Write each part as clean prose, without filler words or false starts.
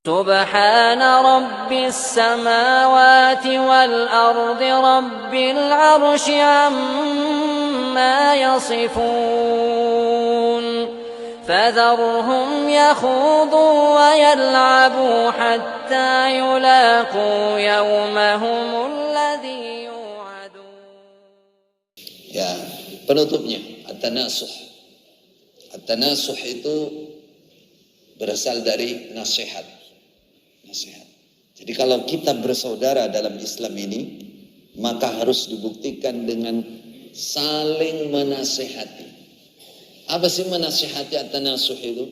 سبحان رب السماوات والأرض رب العرش عما يصفون فذرهم يخوضوا ويلعبوا حتى يلاقوا يومهم الذي يوعدون. Ya, penutupnya at-tanasuh. At-tanasuh itu berasal dari nasihat. Jadi kalau kita bersaudara dalam Islam ini, maka harus dibuktikan dengan saling menasihati. Apa sih menasihati at-tanasuh itu?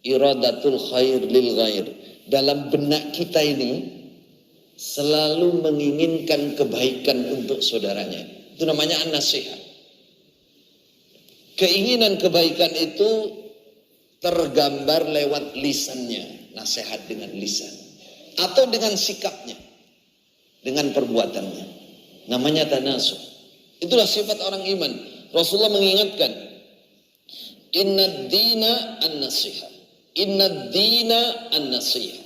Iradatul khair lil ghair. Dalam benak kita ini selalu menginginkan kebaikan untuk saudaranya. Itu namanya an-nasihat. Keinginan kebaikan itu tergambar lewat lisannya, nasihat dengan lisan, atau dengan sikapnya, dengan perbuatannya. Namanya tanasuh. Itulah sifat orang iman. Rasulullah mengingatkan, Innad dina an-nasihah. Innad dina an-nasihah.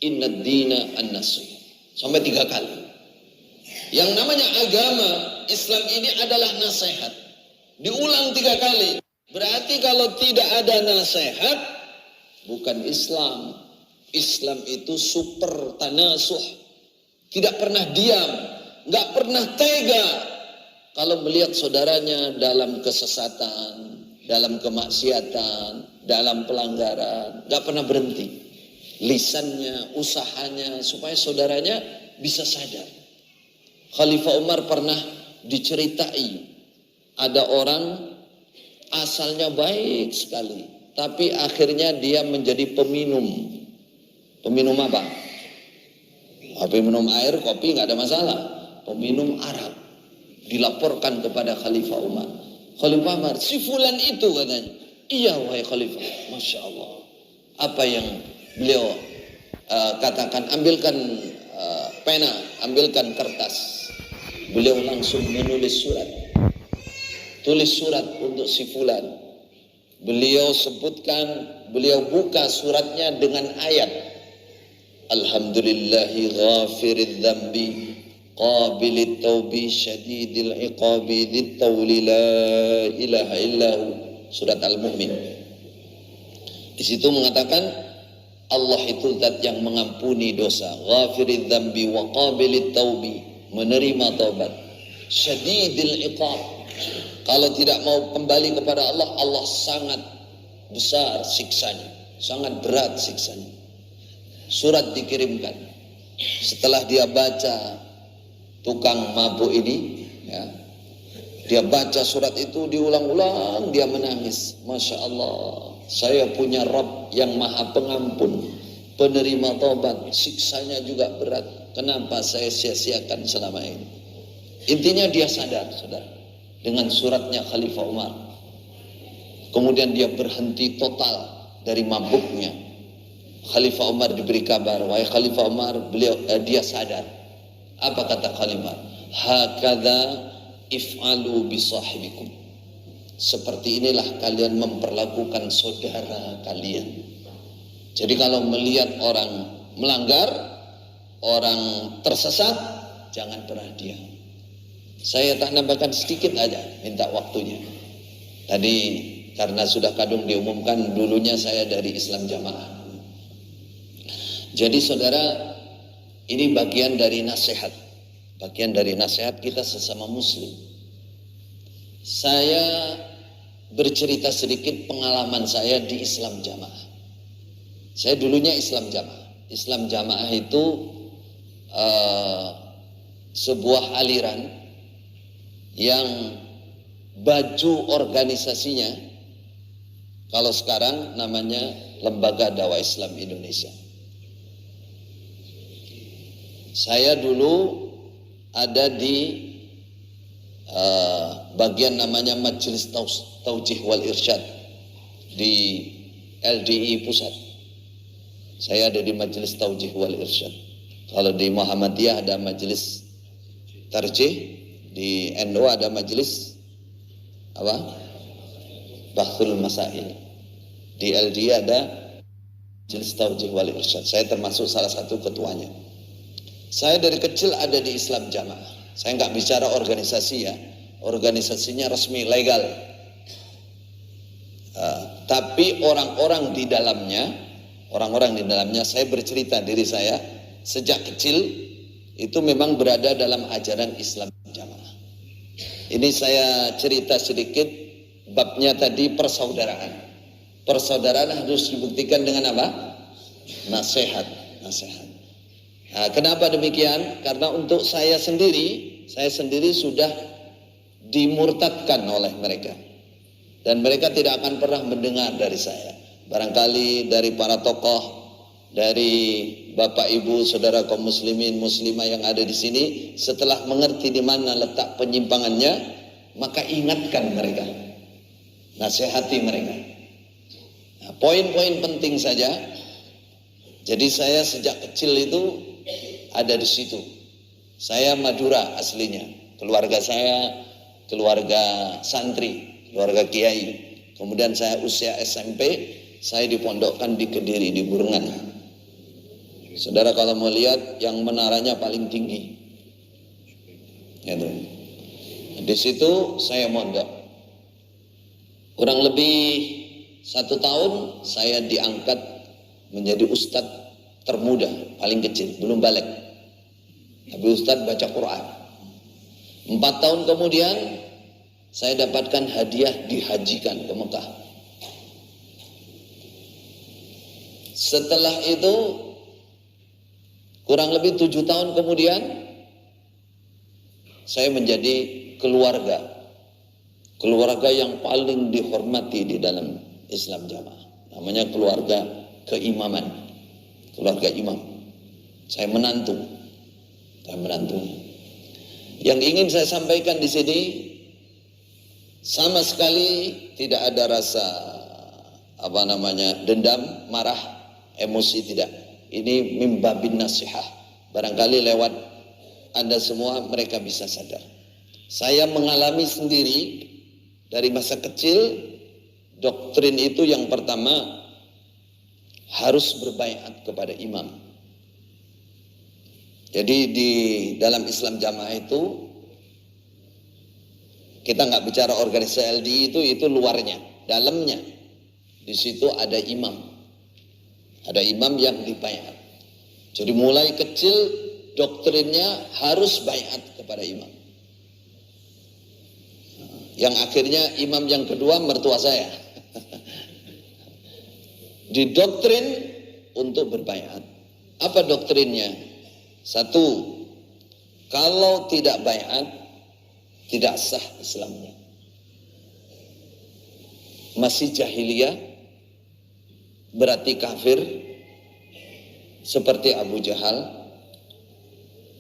Innad dina an-nasihah. Sampai 3 kali. Yang namanya agama Islam ini adalah nasihat. Diulang 3 kali. Berarti kalau tidak ada nasihat, bukan Islam. Islam itu super tanasuh. Tidak pernah diam, nggak pernah tega kalau melihat saudaranya dalam kesesatan, dalam kemaksiatan, dalam pelanggaran, nggak pernah berhenti. Lisannya, usahanya supaya saudaranya bisa sadar. Khalifah Umar pernah diceritai ada orang asalnya baik sekali, tapi akhirnya dia menjadi peminum. Peminum apa? Peminum air, kopi nggak ada masalah. Peminum arak. Dilaporkan kepada Khalifah Umar. Khalifah Umar, si fulan itu katanya. Iya wahai Khalifah, Masya Allah. Apa yang beliau katakan, ambilkan pena, ambilkan kertas. Beliau langsung menulis surat. Tulis surat untuk si fulan. Beliau sebutkan, beliau buka suratnya dengan ayat. Alhamdulillahi ghafiridz dzambi qabilit taubi syadidil iqabi dzit tawli la ilaha illahu. Surat Al-Mu'min. Di situ mengatakan Allah itu zat yang mengampuni dosa, ghafiridz dzambi wa qabilit taubi, menerima taubat, syadidil iqab. Kalau tidak mau kembali kepada Allah, Allah sangat besar siksanya, sangat berat siksanya. Surat dikirimkan. Setelah dia baca, tukang mabuk ini, ya, dia baca surat itu diulang-ulang, dia menangis. Masya Allah, saya punya Rabb yang maha pengampun, penerima taubat, siksanya juga berat. Kenapa saya sia-siakan selama ini? Intinya dia sadar, saudara, dengan suratnya Khalifah Umar. Kemudian dia berhenti total dari mabuknya. Khalifah Umar diberi kabar, wahai Khalifah Umar, dia sadar. Apa kata Khalifah? Hakadha if'alu bisahibikum. Seperti inilah kalian memperlakukan saudara kalian. Jadi kalau melihat orang melanggar, orang tersesat, jangan pernah diam. Saya tak nambahkan sedikit aja, minta waktunya. Tadi karena sudah kadung diumumkan, dulunya saya dari Islam Jamaah. Jadi saudara, ini bagian dari nasihat. Bagian dari nasihat kita sesama muslim. Saya bercerita sedikit pengalaman saya di Islam Jamaah. Saya dulunya Islam Jamaah. Islam Jamaah itu sebuah aliran yang baju organisasinya kalau sekarang namanya Lembaga Dakwah Islam Indonesia. Saya dulu ada di bagian namanya Majelis Taujih wal Irsyad di LDI Pusat. Saya ada di Majelis Taujih wal Irsyad. Kalau di Muhammadiyah ada Majelis Tarjih, di NU ada Majelis apa? Bahthul Masail. Di LDI ada Majelis Taujih Wal Irsyad. Saya termasuk salah satu ketuanya. Saya dari kecil ada di Islam Jamaah. Saya nggak bicara organisasi ya, organisasinya resmi legal. Tapi orang-orang di dalamnya, saya bercerita diri saya sejak kecil itu memang berada dalam ajaran Islam Jamaah. Ini saya cerita sedikit, babnya tadi persaudaraan. Persaudaraan harus dibuktikan dengan apa? Nasihat. Nah, kenapa demikian? Karena untuk saya sendiri sudah dimurtadkan oleh mereka. Dan mereka tidak akan pernah mendengar dari saya. Barangkali dari para tokoh, dari Bapak Ibu, saudara kaum muslimin muslimah yang ada di sini, setelah mengerti di mana letak penyimpangannya, maka ingatkan mereka, nasihati mereka. Nah, poin-poin penting saja. Jadi saya sejak kecil itu ada di situ. Saya Madura aslinya, keluarga saya keluarga santri, keluarga kiai. Kemudian saya usia SMP, saya dipondokkan di Kediri, di Burungan. Saudara kalau mau lihat yang menaranya paling tinggi, gitu. Di situ saya mondok. Kurang lebih 1 tahun saya diangkat menjadi ustadz termuda, paling kecil, belum balik. Tapi ustadz baca Quran. 4 tahun kemudian saya dapatkan hadiah dihajikan ke Mekah. Setelah itu kurang lebih 7 tahun kemudian saya menjadi keluarga yang paling dihormati di dalam Islam Jamaah. Namanya keluarga keimaman, keluarga imam. Saya menantu. Yang ingin saya sampaikan di sini, sama sekali tidak ada rasa dendam, marah, emosi, tidak. Ini mimbabin nasihah. Barangkali lewat Anda semua mereka bisa sadar. Saya mengalami sendiri dari masa kecil, doktrin itu yang pertama harus berbaiat kepada imam. Jadi di dalam Islam Jamaah itu kita nggak bicara organisasi LDI itu luarnya, dalamnya. Di situ ada imam. Ada imam yang dibaiat. Jadi mulai kecil doktrinnya harus baiat kepada imam. Yang akhirnya imam yang kedua mertua saya. Didoktrin untuk berbaiat. Apa doktrinnya? 1, kalau tidak baiat tidak sah Islamnya. Masih jahiliyah, berarti kafir, seperti Abu Jahal,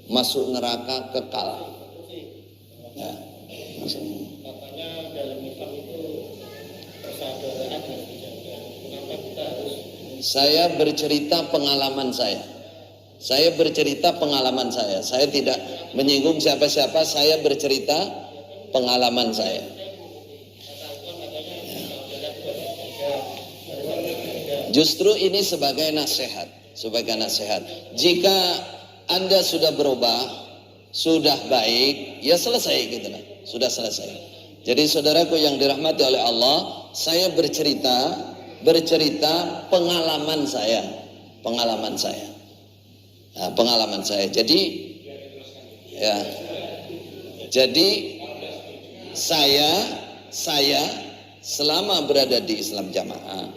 masuk neraka kekal. Ya, katanya dalam Islam itu persaudaraan harus dijaga. Kenapa kita harus? Saya bercerita pengalaman saya. Saya tidak menyinggung siapa-siapa. Saya bercerita pengalaman saya. Justru ini sebagai nasihat. Jika Anda sudah berubah, sudah baik, ya selesai gitu lah. Sudah selesai. Jadi saudaraku yang dirahmati oleh Allah, saya bercerita pengalaman saya. Nah, pengalaman saya. Jadi saya selama berada di Islam Jamaah,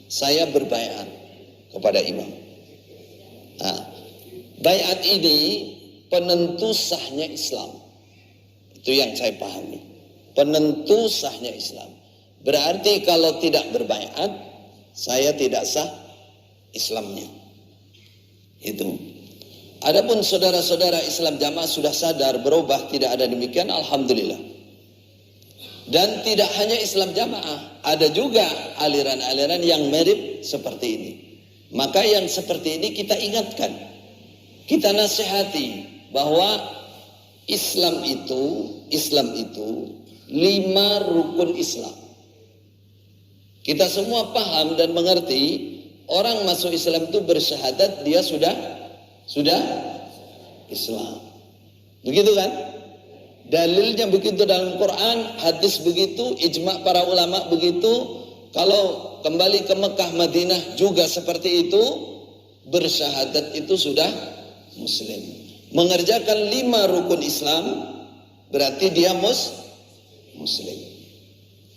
saya berbaiat kepada imam. Nah, baiat ini penentu sahnya Islam. Itu yang saya pahami. Penentu sahnya Islam. Berarti kalau tidak berbaiat, saya tidak sah Islamnya. Itu. Adapun saudara-saudara Islam Jamaah sudah sadar, berubah, tidak ada demikian, alhamdulillah. Dan tidak hanya Islam Jamaah, ada juga aliran-aliran yang mirip seperti ini. Maka yang seperti ini kita ingatkan, kita nasihati bahwa Islam itu 5 rukun Islam. Kita semua paham dan mengerti Orang masuk Islam itu bersyahadat dia sudah Islam. Begitu kan? Dalilnya begitu dalam Quran, hadis begitu, ijma' para ulama begitu. Kalau kembali ke Mekah, Madinah juga seperti itu. Bersyahadat itu sudah Muslim. Mengerjakan 5 rukun Islam berarti dia Muslim.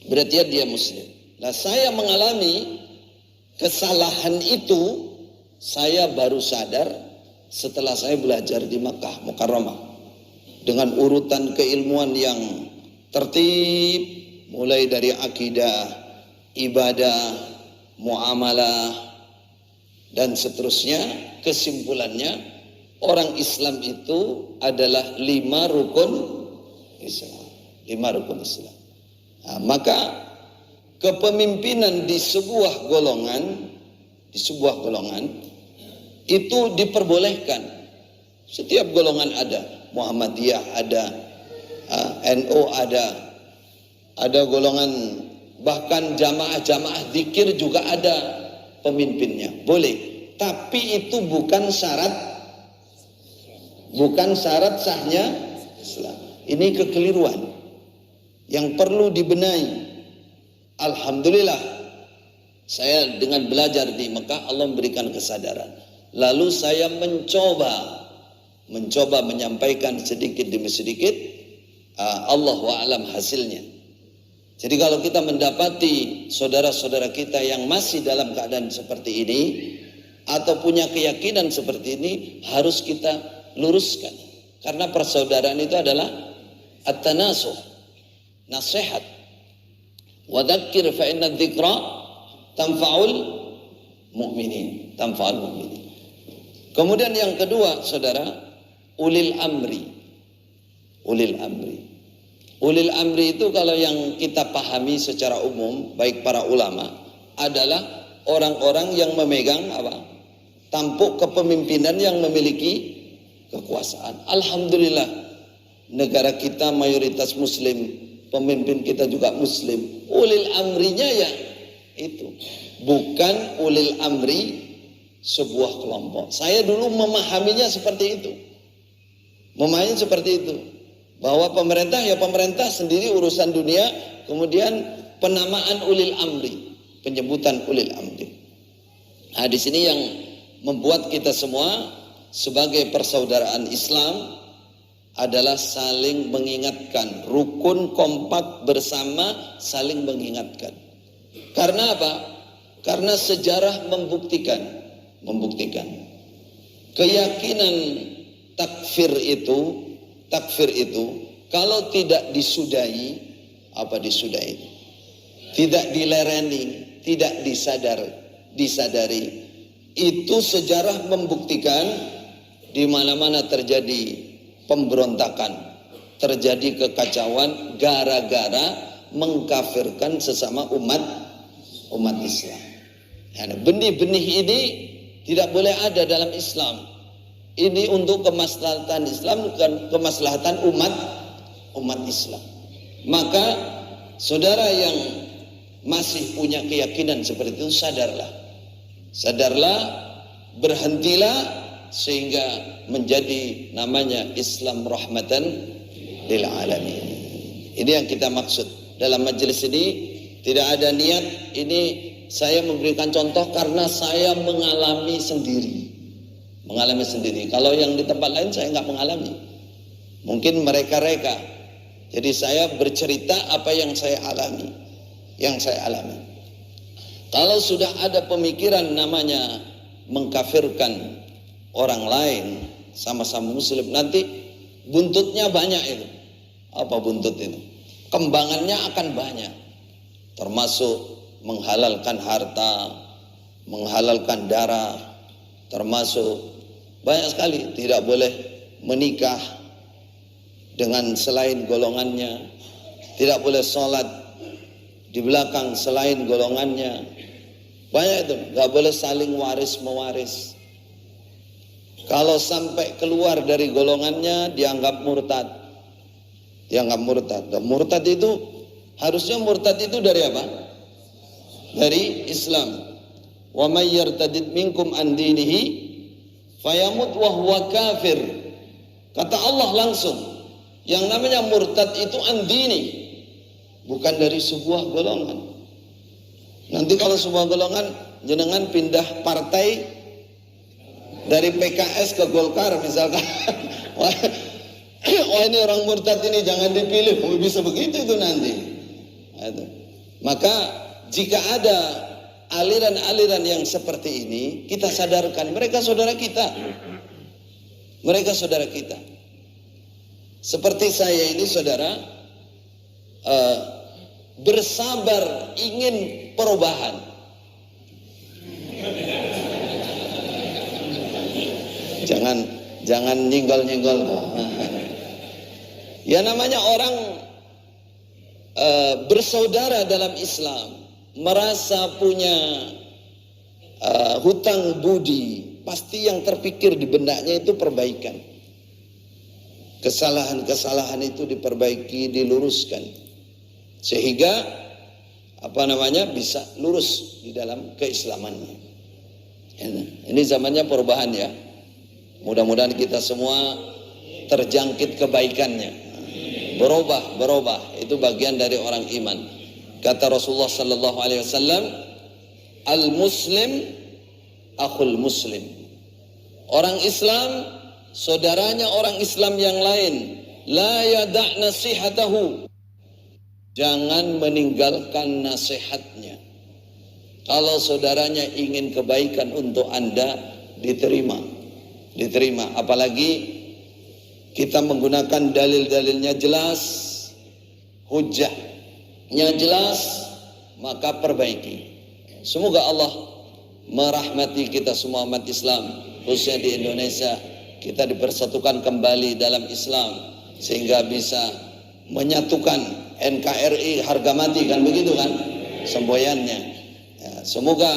Berarti dia Muslim. Nah, saya mengalami kesalahan itu, saya baru sadar setelah saya belajar di Makkah Mukarramah. Dengan urutan keilmuan yang tertib, mulai dari akidah, ibadah, muamalah, dan seterusnya. Kesimpulannya, orang Islam itu adalah 5 rukun Islam. 5 rukun Islam. Nah, maka kepemimpinan di sebuah golongan itu diperbolehkan. Setiap golongan ada. Muhammadiyah ada, NU ada golongan, bahkan jamaah zikir juga ada pemimpinnya. Boleh. Tapi itu bukan syarat sahnya Islam. Ini kekeliruan yang perlu dibenahi. Alhamdulillah, saya dengan belajar di Mekah Allah memberikan kesadaran. Lalu saya mencoba menyampaikan sedikit demi sedikit, Allahu a'lam hasilnya. Jadi kalau kita mendapati saudara-saudara kita yang masih dalam keadaan seperti ini atau punya keyakinan seperti ini, harus kita luruskan. Karena persaudaraan itu adalah at-tanasuh, nasihat. Wa dzakir fa inna dzikra tanfa'ul mu'minin. Kemudian yang kedua, saudara, ulil amri. Ulil amri itu kalau yang kita pahami secara umum, baik para ulama, adalah orang-orang yang memegang tampuk kepemimpinan, yang memiliki kekuasaan. Alhamdulillah, negara kita mayoritas Muslim, pemimpin kita juga Muslim. Ulil amrinya ya itu, bukan ulil amri sebuah kelompok. Saya dulu memahaminya seperti itu. Bahwa pemerintah ya pemerintah sendiri urusan dunia, kemudian penamaan ulil amri, penyebutan ulil amri. Nah, di sini yang membuat kita semua sebagai persaudaraan Islam adalah saling mengingatkan, rukun kompak bersama, saling mengingatkan. Karena apa? Karena sejarah membuktikan keyakinan takfir itu kalau tidak disudahi, tidak dilereni, tidak disadari, itu sejarah membuktikan di mana-mana terjadi pemberontakan, terjadi kekacauan gara-gara mengkafirkan sesama umat Islam. Nah, benih-benih ini tidak boleh ada dalam Islam. Ini untuk kemaslahatan Islam, bukan kemaslahatan umat Islam. Maka saudara yang masih punya keyakinan seperti itu, sadarlah, berhentilah, sehingga menjadi namanya Islam rahmatan lil alamin. Ini yang kita maksud dalam majelis ini. Tidak ada niat ini, saya memberikan contoh karena saya mengalami sendiri. Kalau yang di tempat lain saya nggak mengalami, mungkin mereka-reka. Jadi saya bercerita apa yang saya alami. Kalau sudah ada pemikiran namanya mengkafirkan orang lain sama-sama Muslim, nanti buntutnya banyak itu. Apa buntut itu? Kembangannya akan banyak, termasuk menghalalkan harta, menghalalkan darah, termasuk banyak sekali. Tidak boleh menikah dengan selain golongannya, tidak boleh sholat di belakang selain golongannya. Banyak itu, nggak boleh saling waris mewaris. Kalau sampai keluar dari golongannya dianggap murtad. Dan murtad itu harusnya dari apa? Dari Islam. wa may yartadid minkum an dinihi fayamut wa huwa kafir. Kata Allah langsung, yang namanya murtad itu an dini, bukan dari sebuah golongan. Nanti kalau sebuah golongan jenengan pindah partai dari PKS ke Golkar misalkan, wah ini orang murtad ini jangan dipilih, bisa begitu itu nanti. Maka jika ada aliran-aliran yang seperti ini, kita sadarkan mereka saudara kita. Mereka saudara kita. Seperti saya ini saudara, bersabar ingin perubahan. Jangan nyenggol-nyenggol. Ya namanya orang bersaudara dalam Islam, merasa punya hutang budi, pasti yang terpikir di benaknya itu perbaikan. Kesalahan-kesalahan itu diperbaiki, diluruskan, sehingga bisa lurus di dalam keislamannya. Ini zamannya perubahan ya. Mudah-mudahan kita semua terjangkit kebaikannya. Berubah, itu bagian dari orang iman. Kata Rasulullah sallallahu alaihi wasallam, al-muslim akhul muslim. Orang Islam saudaranya orang Islam yang lain. La yada' nasihatahu. Jangan meninggalkan nasihatnya. Kalau saudaranya ingin kebaikan untuk Anda, diterima. Apalagi kita menggunakan dalil-dalilnya jelas, hujjahnya jelas, maka perbaiki. Semoga Allah merahmati kita semua umat Islam, khususnya di Indonesia. Kita dipersatukan kembali dalam Islam sehingga bisa menyatukan NKRI harga mati, kan begitu kan semboyannya. Ya, semoga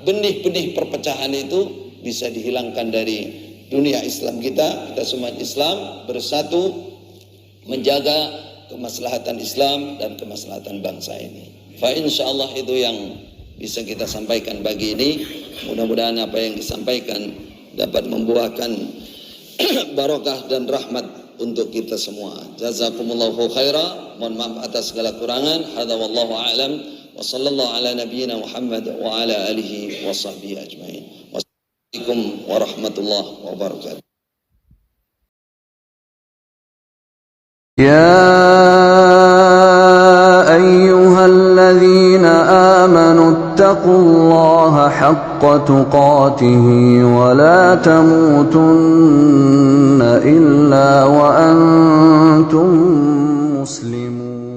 benih-benih perpecahan itu bisa dihilangkan dari dunia Islam kita semua Islam bersatu menjaga kemaslahatan Islam dan kemaslahatan bangsa ini. Fa insyaallah itu yang bisa kita sampaikan pagi ini. Mudah-mudahan apa yang disampaikan dapat membuahkan barokah dan rahmat untuk kita semua. Jazakumullahu khaira. Mohon maaf atas segala kurangan. Hadza wallahu a'lam. Wa sallallahu ala nabiyyina Muhammad wa ala alihi wa sahbihi ajmain. Assalamualaikum warahmatullahi wabarakatuh. يا أيها الذين آمنوا اتقوا الله حق تقاته ولا تموتن إلا وأنتم مسلمون.